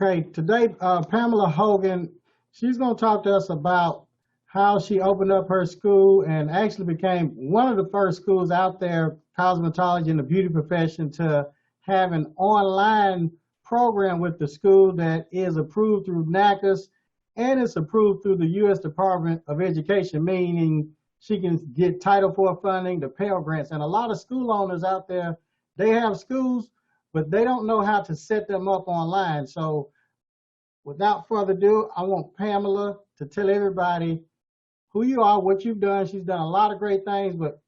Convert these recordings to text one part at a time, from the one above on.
Okay, today Pamela Hogan, she's going to talk to us about how she opened up her school and actually became one of the first schools out there, cosmetology and the beauty profession, to have an online program with the school that is approved through NACAS and it's approved through the U.S. Department of Education, meaning she can get Title IV funding, the Pell Grants, and a lot of school owners out there, they have schools, but they don't know how to set them up online. So without further ado, I want Pamela to tell everybody who you are, what you've done. She's done a lot of great things, but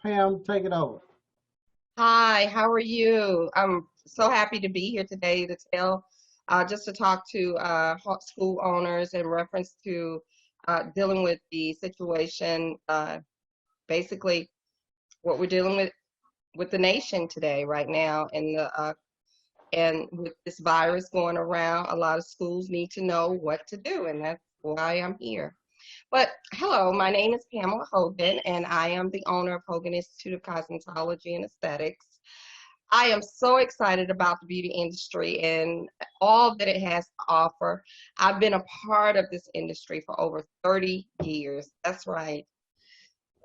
Pam, take it over. Hi, how are you? I'm so happy to be here today to tell, just to talk to school owners in reference to dealing with the situation, basically what we're dealing with the nation today, right now, and with this virus going around, a lot of schools need to know what to do, and that's why I'm here. But hello, my name is Pamela Hogan, and I am the owner of Hogan Institute of Cosmetology and Aesthetics. I am so excited about the beauty industry and all that it has to offer. I've been a part of this industry for over 30 years. That's right,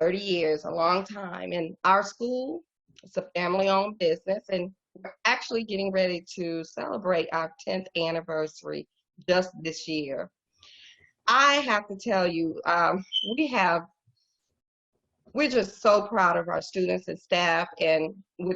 30 years, a long time. And our school, it's a family-owned business, and we're actually getting ready to celebrate our 10th anniversary just this year. I have to tell you, we have we're just so proud of our students and staff, and we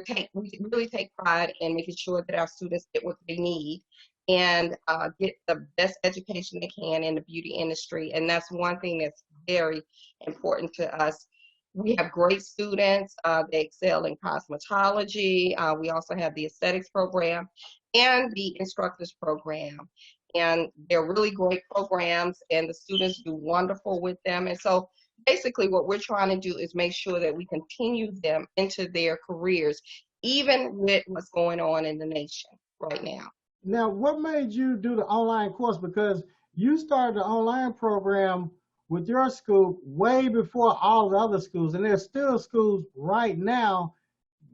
really take pride in making sure that our students get what they need and get the best education they can in the beauty industry. And that's one thing that's very important to us. We have great students. They excel in cosmetology. We also have the aesthetics program and the instructors program. And they're really great programs, and the students do wonderful with them. And so basically what we're trying to do is make sure that we continue them into their careers, even with what's going on in the nation right now. Now, what made you do the online course? Because you started the online program with your school way before all the other schools, and there's still schools right now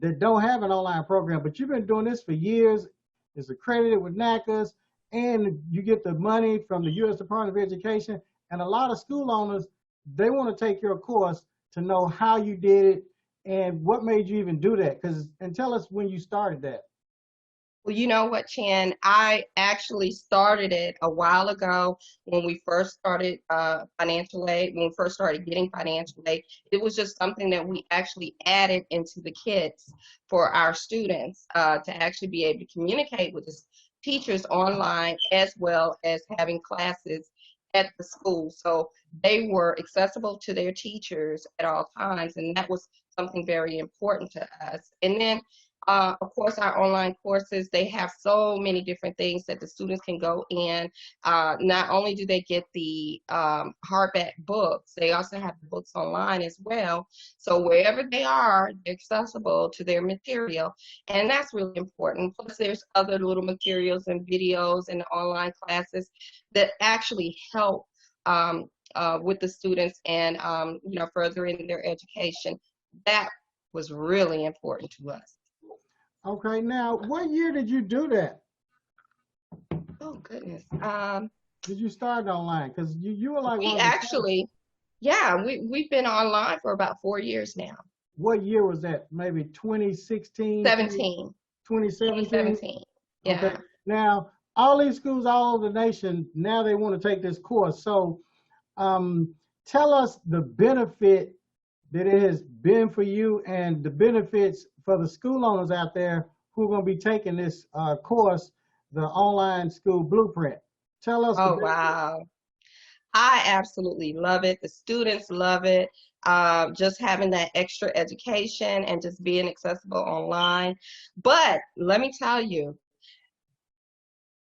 that don't have an online program, but you've been doing this for years. It's accredited with NACAS, and you get the money from the U.S. Department of Education, and a lot of school owners, they want to take your course to know how you did it and what made you even do that. And tell us when you started that. Well, you know what, Chan? I actually started it a while ago when we first started financial aid, when we first started getting financial aid. It was just something that we actually added into the kits for our students to actually be able to communicate with the teachers online as well as having classes at the school. So they were accessible to their teachers at all times, and that was something very important to us. And then of course, our online courses, they have so many different things that the students can go in. Not only do they get the hardback books, they also have the books online as well. So wherever they are, they're accessible to their material. And that's really important. Plus, there's other little materials and videos and online classes that actually help with the students and, furthering their education. That was really important to us. Okay, now what year did you do that? Oh goodness. Did you start online? Because you were like We one of the first. actually, yeah, we've been online for about 4 years now. What year was that? Maybe 2016, 17, 2017? 2017. Okay. Yeah. Now, all these schools all over the nation, now they want to take this course. So tell us the benefit that it has been for you and the benefits for the school owners out there who are going to be taking this course, the online school blueprint. Tell us the Oh benefits. wow. I absolutely love it. The students love it. Just having that extra education and just being accessible online. But let me tell you,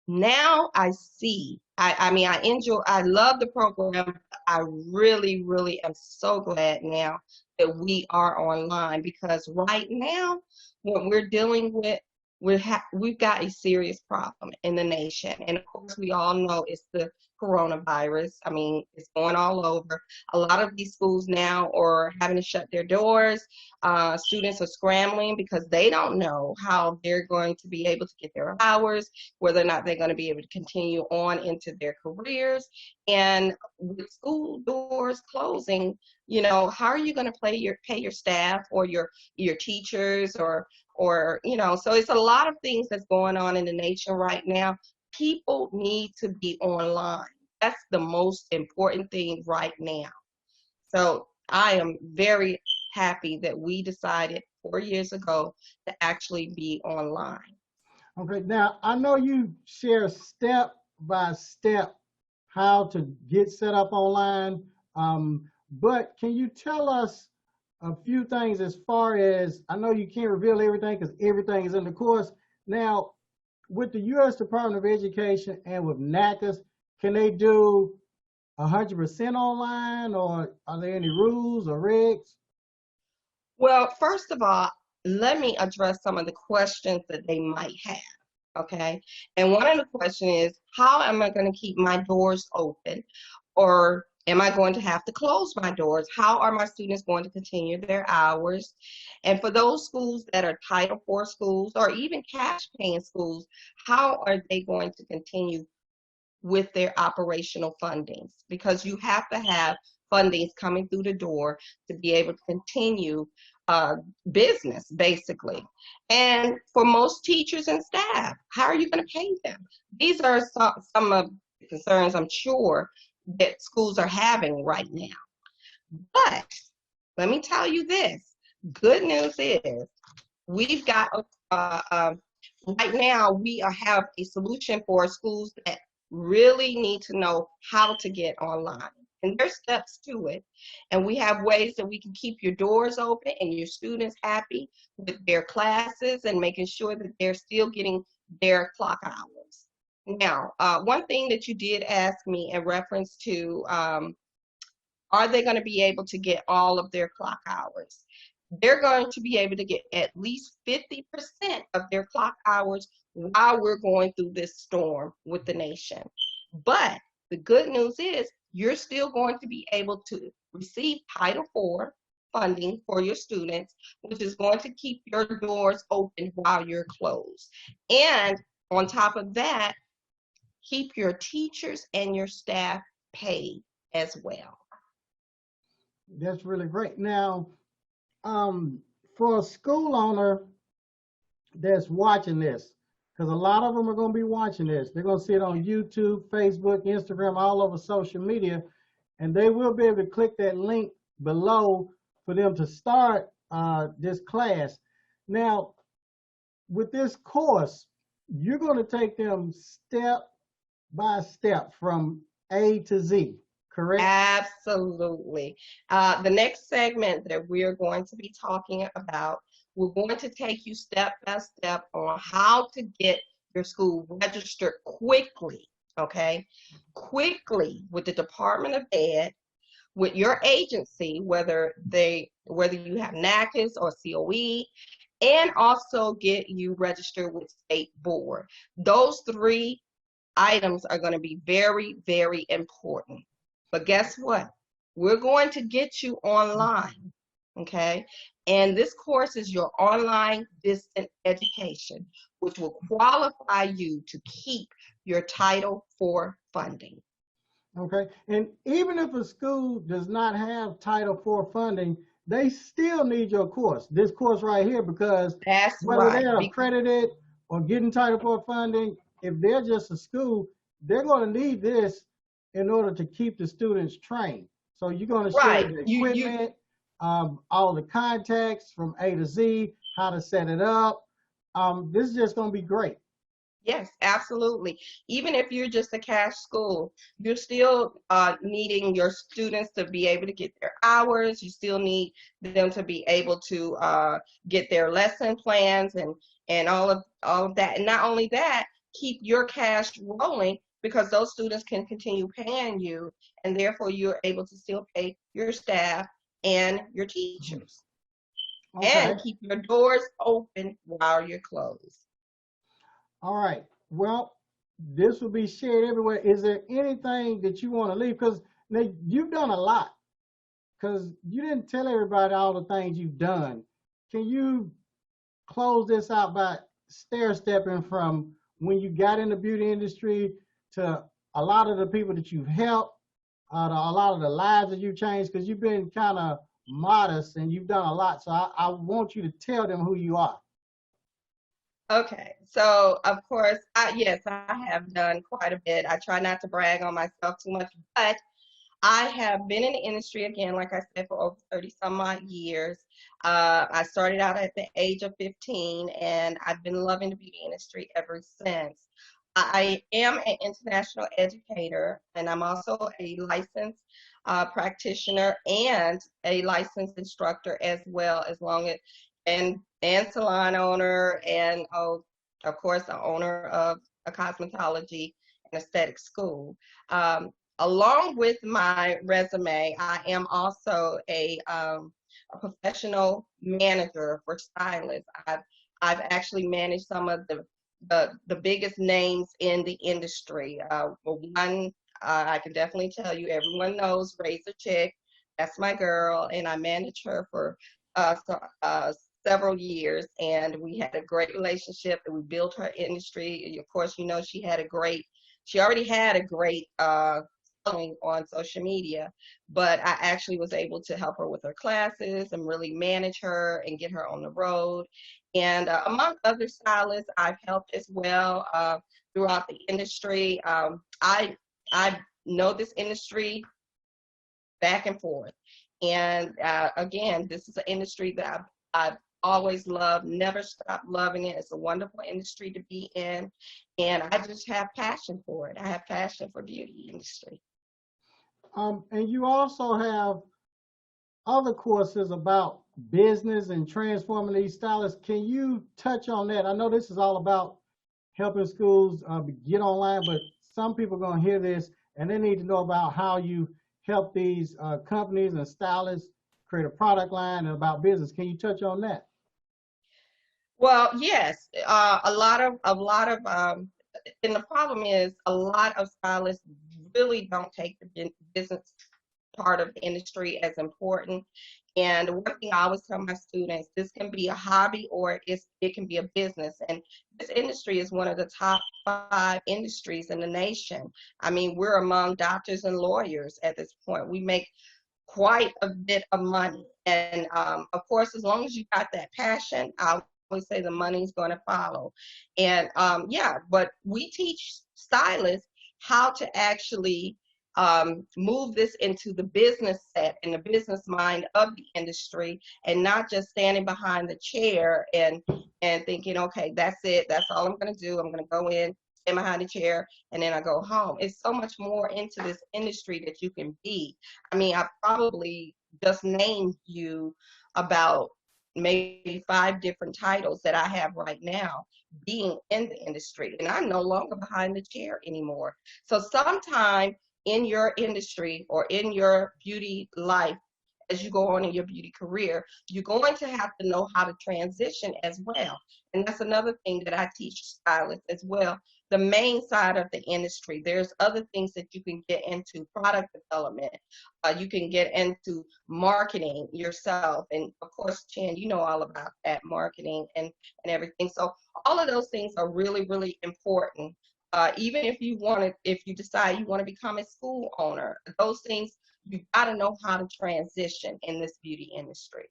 now I see. I mean, I love the program. I really, really am so glad now that we are online because right now, what we're dealing with we've got a serious problem in the nation. And of course, we all know it's the coronavirus. I mean, it's going all over. A lot of these schools now are having to shut their doors. Students are scrambling because they don't know how they're going to be able to get their hours, whether or not they're going to be able to continue on into their careers. And with school doors closing, you know, how are you going to pay your staff or your teachers or you know, so it's a lot of things that's going on in the nation right now. People need to be online. That's the most important thing right now. So I am very happy that we decided 4 years ago to actually be online. Okay, now I know you share step by step how to get set up online, but can you tell us a few things as far as, I know you can't reveal everything because everything is in the course. Now, with the U.S. Department of Education and with NACAS, can they do 100% online, or are there any rules or regs? Well, first of all, let me address some of the questions that they might have. Okay. And one of the questions is, how am I going to keep my doors open? Or am I going to have to close my doors? How are my students going to continue their hours? And for those schools that are Title IV schools or even cash paying schools, how are they going to continue with their operational fundings? Because you have to have fundings coming through the door to be able to continue business, basically. And for most teachers and staff, how are you going to pay them? These are some of the concerns I'm sure that schools are having right now. But let me tell you this, good news is we've got, right now we have a solution for schools that really need to know how to get online. And there's steps to it. And we have ways that we can keep your doors open and your students happy with their classes and making sure that they're still getting their clock hours. Now, one thing that you did ask me in reference to, are they going to be able to get all of their clock hours? They're going to be able to get at least 50% of their clock hours while we're going through this storm with the nation. But the good news is you're still going to be able to receive Title IV funding for your students, which is going to keep your doors open while you're closed. And on top of that, keep your teachers and your staff paid as well. That's really great. Now, for a school owner that's watching this, because a lot of them are going to be watching this, they're going to see it on YouTube, Facebook, Instagram, all over social media, and they will be able to click that link below for them to start this class. Now, with this course, you're going to take them step by step from A to Z, correct? Absolutely. The next segment that we're going to be talking about, we're going to take you step by step on how to get your school registered quickly, okay? Quickly with the Department of Ed, with your agency, whether you have NACAS or COE, and also get you registered with State Board. Those three items are going to be very, very important. But guess what? We're going to get you online, okay? And this course is your online distant education, which will qualify you to keep your Title IV funding. Okay, and even if a school does not have Title IV funding, they still need your course, this course right here, because that's whether right. they're accredited or getting Title IV funding, if they're just a school, they're going to need this in order to keep the students trained. So you're going to share the equipment, all the contacts from A to Z, how to set it up. This is just going to be great. Yes, absolutely. Even if you're just a cash school, you're still needing your students to be able to get their hours. You still need them to be able to get their lesson plans and all of that. And not only that, keep your cash rolling because those students can continue paying you, and therefore you're able to still pay your staff and your teachers. Okay. And keep your doors open while you're closed. All right. Well, this will be shared everywhere. Is there anything that you want to leave? Because you've done a lot. Because you didn't tell everybody all the things you've done. Can you close this out by stair stepping from when you got in the beauty industry to a lot of the people that you've helped, to a lot of the lives that you've changed? Because you've been kind of modest and you've done a lot. So I want you to tell them who you are. Okay, so of course, yes, I have done quite a bit. I try not to brag on myself too much, but I have been in the industry again, like I said, for over 30 some odd years. I started out at the age of 15, and I've been loving the beauty industry ever since. I am an international educator, and I'm also a licensed practitioner and a licensed instructor as well, as long as and salon owner, and oh, of course, the owner of a cosmetology and aesthetic school. Along with my resume, I am also a professional manager for stylists. I've actually managed some of the biggest names in the industry. One, I can definitely tell you, everyone knows Razor Chick. That's my girl, and I managed her for so, several years, and we had a great relationship, and we built her industry. Of course, you know, she already had a great following on social media, but I actually was able to help her with her classes and really manage her and get her on the road. And among other stylists, I've helped as well throughout the industry. I know this industry back and forth. And again, this is an industry that I've always loved, never stopped loving it. It's a wonderful industry to be in. And I just have passion for it. I have passion for beauty industry. And you also have other courses about business and transforming these stylists. Can you touch on that? I know this is all about helping schools get online, but some people are going to hear this and they need to know about how you help these companies and stylists create a product line and about business. Can you touch on that? Well, yes, and the problem is a lot of stylists really don't take the business part of the industry as important. And one thing I always tell my students, this can be a hobby or it can be a business. And this industry is one of the top 5 industries in the nation. I mean, we're among doctors and lawyers at this point. We make quite a bit of money. And of course, as long as you got that passion, I always say the money's going to follow. And yeah, but we teach stylists how to actually move this into the business set and the business mind of the industry, and not just standing behind the chair and thinking, okay, that's it, that's all I'm going to do. I'm going to go in, stand behind the chair, and then I go home. It's so much more into this industry that you can be. I mean, I probably just named you about maybe 5 different titles that I have right now being in the industry, and I'm no longer behind the chair anymore. So sometime in your industry or in your beauty life, as you go on in your beauty career, you're going to have to know how to transition as well. And that's another thing that I teach stylists as well. The main side of the industry, there's other things that you can get into, product development. You can get into marketing yourself. And of course, Chan, you know all about that marketing and everything. So all of those things are really, really important. Even if you decide you want to become a school owner, those things, you got to know how to transition in this beauty industry.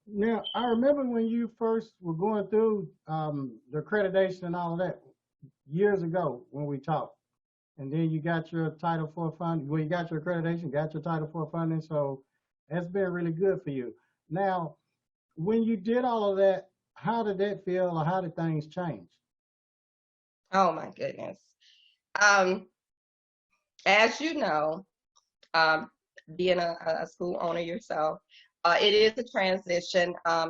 Now, I remember when you first were going through the accreditation and all of that years ago when we talked. And then you got your Title IV funding. Well, you got your accreditation, got your Title IV funding. So that's been really good for you. Now, when you did all of that, how did that feel or how did things change? Oh my goodness. Um, as you know, um, being a school owner yourself, it is a transition. I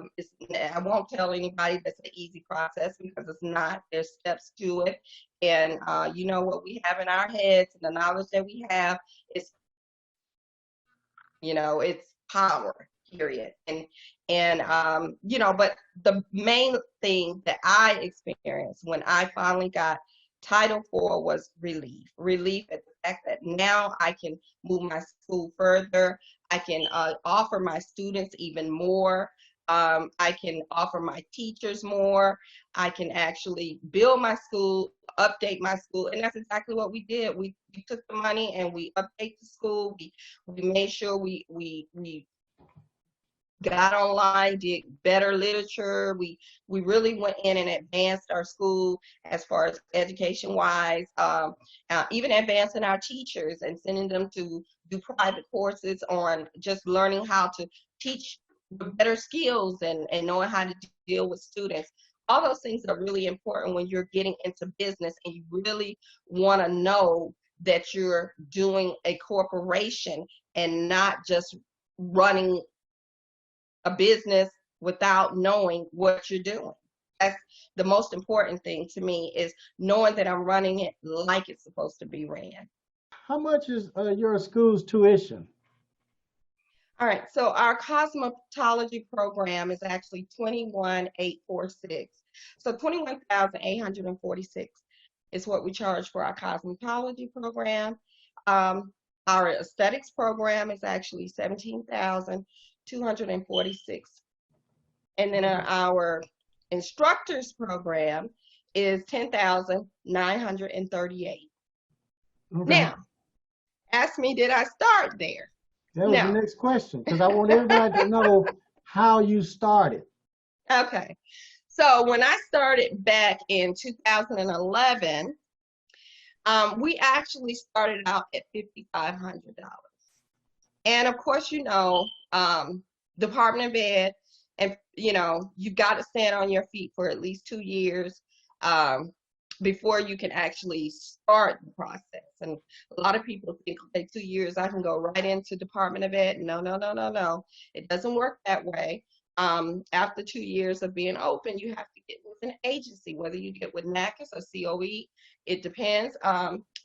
won't tell anybody that's an easy process because it's not. There's steps to it. And you know what we have in our heads and the knowledge that we have is, it's power. period. And you know, but the main thing that I experienced when I finally got Title IV was relief. Relief at the fact that now I can move my school further. I can offer my students even more. I can offer my teachers more. I can actually build my school, update my school, and that's exactly what we did. We took the money and we update the school. We made sure we got online, did better literature. We really went in and advanced our school as far as education wise, even advancing our teachers and sending them to do private courses on just learning how to teach better skills and knowing how to deal with students. All those things are really important when you're getting into business and you really want to know that you're doing a corporation and not just running a business without knowing what you're doing. That's the most important thing to me, is knowing that I'm running it like it's supposed to be ran. How much is your school's tuition? All right, so our cosmetology program is actually 21,846. So 21,846 is what we charge for our cosmetology program. Our aesthetics program is actually 17,246. And then our instructors program is 10,938. Okay. Now, ask me, did I start there? That was the No. next question, because I want everybody to know how you started. Okay. So when I started back in 2011, we actually started out at $5,500. And of course, you know, Department of Ed, and you know, you got to stand on your feet for at least 2 years before you can actually start the process. And a lot of people think, okay, 2 years, I can go right into Department of Ed. No, no, no, no, no. It doesn't work that way. After 2 years of being open, you have to get with an agency, whether you get with NACAS or COE, it depends.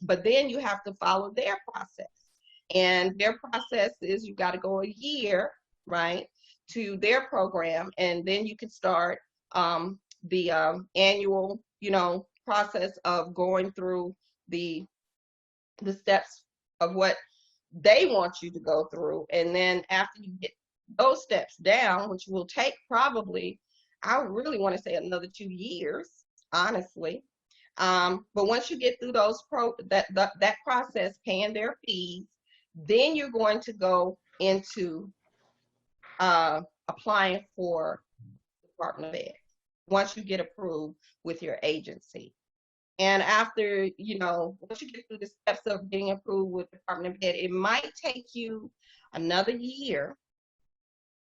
But then you have to follow their process. And their process is you got to go a year, right, to their program, and then you can start the annual, you know, process of going through the steps of what they want you to go through. And then after you get those steps down, which will take probably, I really want to say another 2 years, honestly. But once you get through that process, paying their fees, then you're going to go into applying for Department of Ed once you get approved with your agency. And after, you know, once you get through the steps of getting approved with Department of Ed, it might take you another year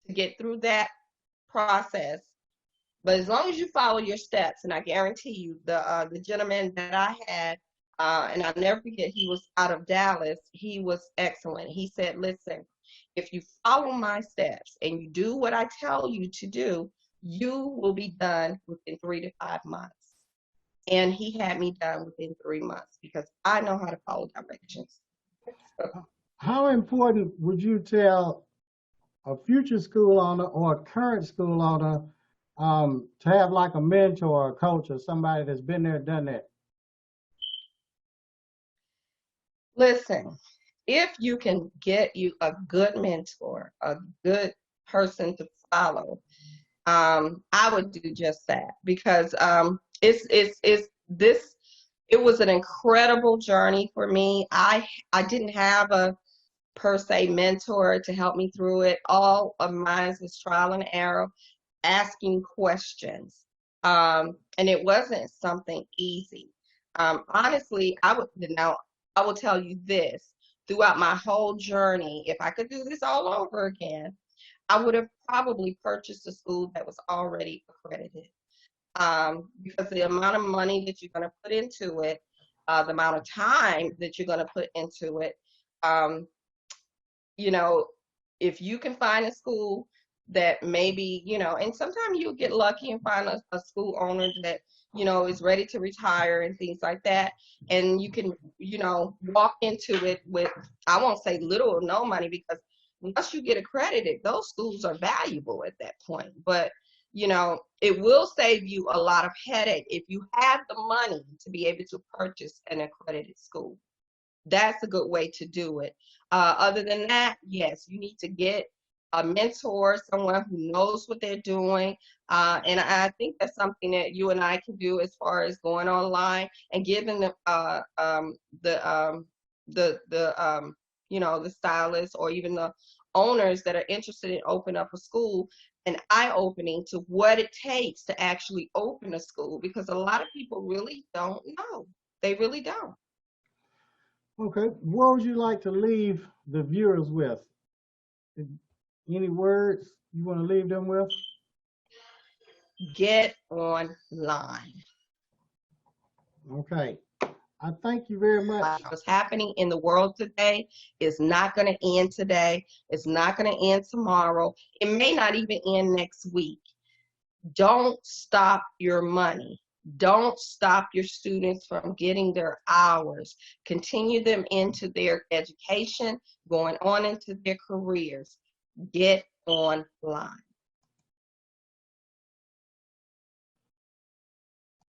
to get through that process. But as long as you follow your steps, and I guarantee you, the gentleman that I had, and I'll never forget, he was out of Dallas. He was excellent. He said, listen, if you follow my steps and you do what I tell you to do, you will be done within 3 to 5 months. And he had me done within 3 months because I know how to follow directions. How important would you tell a future school owner or a current school owner to have like a mentor or a coach or somebody that's been there, done that? Listen, if you can get you a good mentor, a good person to follow, I would do just that, because it was an incredible journey for me. I didn't have a per se mentor to help me through it. All of mine was trial and error, asking questions. And it wasn't something easy. Honestly, I will tell you this, throughout my whole journey, if I could do this all over again, I would have probably purchased a school that was already accredited. Because the amount of money that you're going to put into it, the amount of time that you're going to put into it, you know, if you can find a school that maybe, you know, and sometimes you'll get lucky and find a school owner that, you know, is ready to retire and things like that. And you can, you know, walk into it with, I won't say little or no money, because once you get accredited, those schools are valuable at that point. But you know, it will save you a lot of headache if you have the money to be able to purchase an accredited school. That's a good way to do it. Other than that, yes, you need to get a mentor, someone who knows what they're doing. And I think that's something that you and I can do as far as going online and giving the you know, the stylists or even the owners that are interested in opening up a school an eye-opening to what it takes to actually open a school, because a lot of people really don't know. They really don't. Okay, what would you like to leave the viewers with? Any words you want to leave them with? Get online. Okay, I thank you very much. What's happening in the world today is not going to end today. It's not going to end tomorrow. It may not even end next week. Don't stop your money. Don't stop your students from getting their hours. Continue them into their education, going on into their careers. Get online.